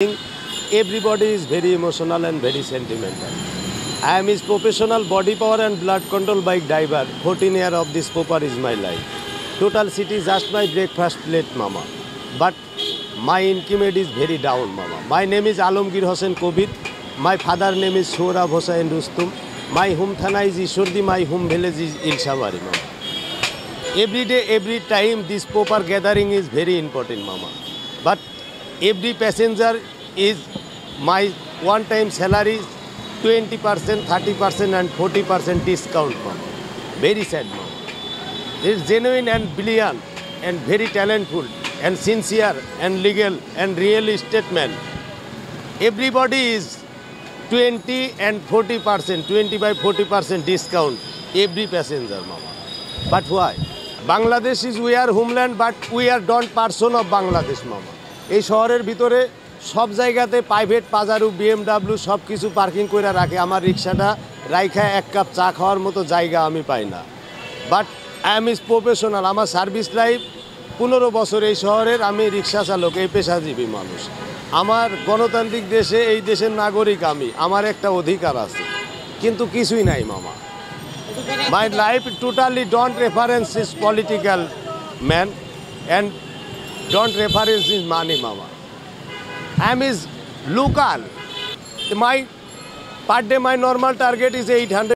Everybody is very emotional and very sentimental. I am his professional body power and blood control bike driver. 14 years of this popper is my life. Total city just my breakfast plate, mama. But my income is very down, mama. My name is Alamgir Hossain Kobir. My father name is Sohrab Hossain Rustum. My home thana is Ishurdi. My home village is Ilshabari, mama. Every day, every time, this popper gathering is very important, mama. But every passenger is my one-time salary 20%, 30% and 40% discount, mama. Very sad, mama. It is genuine and brilliant and very talented and sincere and legal and real estate man. Everybody is 20 and 40%, 20% discount every passenger, mama. But why? Bangladesh is we are homeland, but we are don't person of Bangladesh, mama. এই শহরের ভিতরে সব জায়গাতে private পাজারু BMW সব কিছু parking করে রাখে। আমার রিক্সাটা রাইখা এক কাপ চা খাওয়ার মতো জায়গা আমি পাই না। But I am is professional. আমার সার্ভিস লাইফ 15 বছর এই শহরের। আমি রিক্সা চালক, এই পেশাজীবী মানুষ। আমার গণতান্ত্রিক দেশে, এই দেশের নাগরিক আমি, আমার একটা অধিকার আছে, কিন্তু কিছুই নাই, মামা। My life totally don't reference is political man and don't reference his money, mama. I am is local. My per day my normal target is 800.